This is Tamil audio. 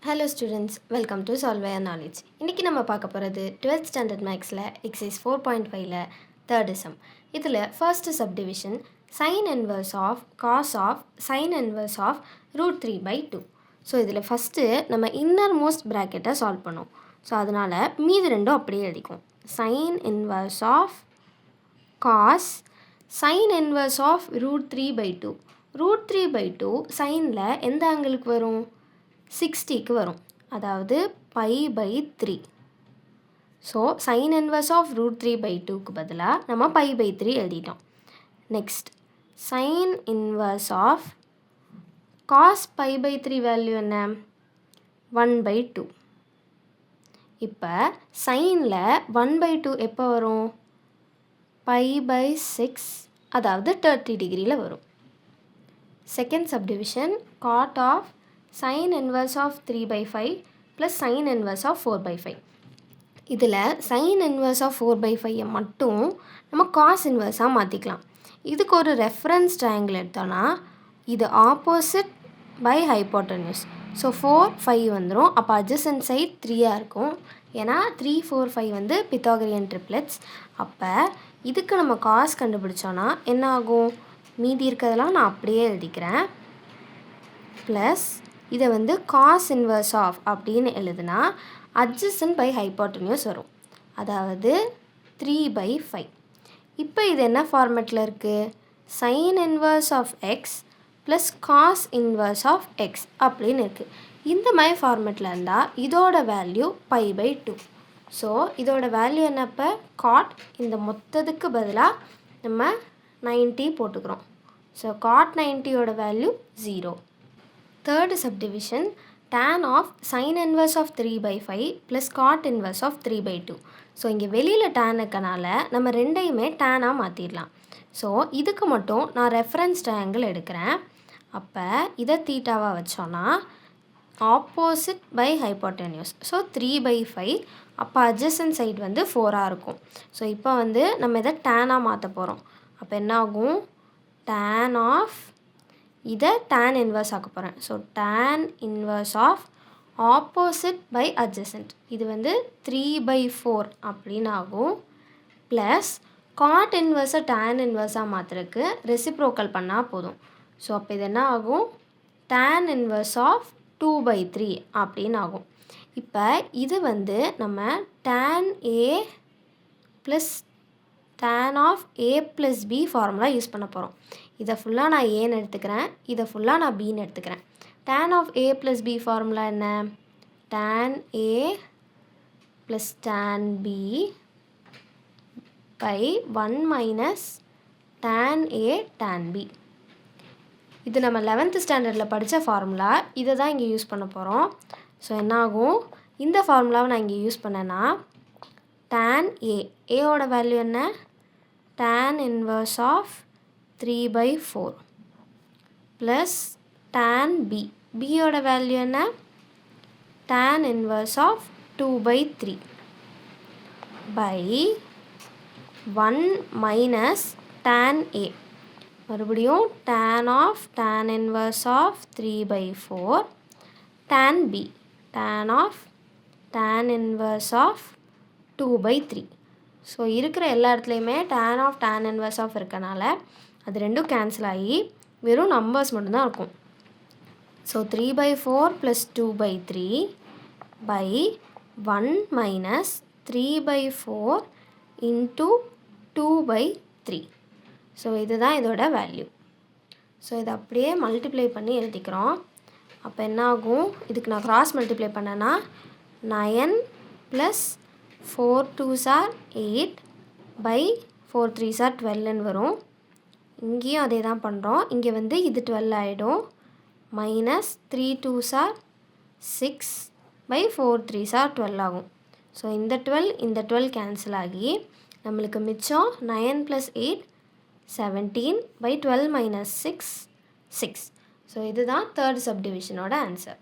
Hello students, welcome to Solve Your Knowledge. இன்னைக்கு நம்ம பார்க்க போகிறது 12th standard mathsல exercise 4.5ல third sum. இதில் first subdivision sin inverse of cos of sin inverse of root 3 by 2. So இதில் ஃபஸ்ட்டு நம்ம innermost bracketை சால்வ் பண்ணோம். ஸோ அதனால் மீது ரெண்டும் அப்படியே எழுதிக்கும். sin inverse of cos sin inverse of root 3 by 2. root 3 by 2 sineல எந்த ஆங்கிளுக்கு வரும்? 60க்கு வரும், அதாவது pi by 3. So sine inverse of root 3 by 2க்கு பதிலாக நம்ம பை பை 3 எழுதிட்டோம். Next sine inverse of cos pi by 3 value என்ன? 1 by 2. இப்போ சைனில் 1 by 2 எப்போ வரும்? பை பை 6, அதாவது 30 டிகிரியில் வரும். Second subdivision cot of sin inverse of 3 by 5 plus sin inverse of 4 by 5. இதில் sin inverse of 4 by 5 மட்டும் நம்ம cos inverse மாற்றிக்கலாம். இதுக்கு ஒரு ரெஃபரன்ஸ் ட்ரையாங்கிள் எடுத்தோன்னா இது ஆப்போசிட் பை ஹைப்போட்டன்யூஸ். ஸோ 4 5 வந்துடும். அப்போ adjacent சைட் 3 இருக்கும். ஏன்னா 3 4 5 வந்து பித்தாகரியன் ட்ரிப்ளெட்ஸ். அப்போ இதுக்கு நம்ம cos கண்டுபிடிச்சோன்னா என்ன ஆகும்? மீதி இருக்கிறதெல்லாம் நான் அப்படியே எழுதிக்கிறேன். ப்ளஸ் இதை வந்து cos inverse of அப்படின்னு எழுதுனா adjacent by hypotenuse வரும், அதாவது 3 by 5. இப்போ இது என்ன ஃபார்மேட்டில் இருக்குது? sin inverse of x plus cos inverse of x அப்படின்னு இருக்குது. இந்த மாதிரி ஃபார்மேட்டில் இருந்தால் இதோட வேல்யூ பை பை 2. ஸோ இதோட வேல்யூ என்னப்போ? cot இந்த மொத்தத்துக்கு பதிலாக நம்ம 90 போட்டுக்கிறோம். ஸோ cot 90யோட value 0. Third subdivision tan of sin inverse of 3 by 5 plus cot inverse of 3 by 2. So இங்கே வெளியில் tan இருக்கனால நம்ம ரெண்டையுமே டேனாக மாற்றிடலாம். ஸோ இதுக்கு மட்டும் நான் ரெஃபரன்ஸ் ட்ரையாங்கிள் எடுக்கிறேன். அப்போ இதை தீட்டாவாக வச்சோன்னா opposite by hypotenuse. So 3 by 5, அப்போ adjacent சைடு வந்து 4ஆக இருக்கும். ஸோ இப்போ வந்து நம்ம இதை டேனாக மாற்ற போகிறோம். அப்போ என்ன ஆகும்? tan ஆஃப் இதை tan இன்வர்ஸ் ஆக்க போகிறேன். So tan inverse of opposite by adjacent, இது வந்து 3 by 4 அப்படின்னு ஆகும். ப்ளஸ் காட் இன்வர்ஸை tan இன்வர்ஸாக மாற்றுறதுக்கு ரெசிப்ரோக்கல் பண்ணால் போதும். ஸோ அப்போ இது என்ன ஆகும்? tan இன்வர்ஸ் ஆஃப் 2 by 3 அப்படின்னு ஆகும். இப்போ இது வந்து நம்ம tan a plus tan of a plus b formula use பண்ண போகிறோம். இதை ஃபுல்லாக நான் ஏன்னு எடுத்துக்கிறேன், இதை ஃபுல்லாக நான் பின்னு எடுத்துக்கிறேன். tan of a plus b formula என்ன? tan a plus tan b by 1 minus tan a tan b. இது நம்ம 11th ஸ்டாண்டர்டில் படித்த ஃபார்முலா. இதை தான் இங்கே யூஸ் பண்ண போகிறோம். ஸோ என்னாகும்? இந்த ஃபார்முலாவை நான் இங்கே யூஸ் பண்ணேன்னா tan a, ஏயோட வேல்யூ என்ன? tan inverse of 3 by 4 plus tan b, bயோட வேல்யூ என்ன? tan inverse of 2 by 3 by 1 minus tan a, மறுபடியும் tan of tan inverse of 3 by 4 tan b, tan of tan inverse of 2 by 3. So இருக்கிற எல்லா இடத்துலையுமே tan of tan inverse of இருக்கனால அது ரெண்டும் கேன்சல் ஆகி வெறும் நம்பர்ஸ் மட்டும்தான் இருக்கும். So 3 by 4 plus 2 by 3 by 1 minus 3 by 4 into 2 by 3. So இதுதான் இதோட வேல்யூ. ஸோ இதை அப்படியே மல்டிப்ளை பண்ணி எழுதிக்கிறோம். அப்போ என்ன ஆகும்? இதுக்கு நான் கிராஸ் மல்டிப்ளை பண்ணேன்னா 9 plus 4 2s are 8 by 4 3s are 12ன்னு வரும். இங்கேயும் அதே தான் பண்ணுறோம். இங்கே வந்து இது 12 ஆகிடும். Minus 3 2s are 6 by 4 3s are 12 ஆகும். ஸோ இந்த 12 இந்த 12 கேன்சல் ஆகி நம்மளுக்கு மிச்சம் 9 + 8 17 by 12 minus 6 6. ஸோ இதுதான் தேர்ட் சப்டிவிஷனோட ஆன்சர்.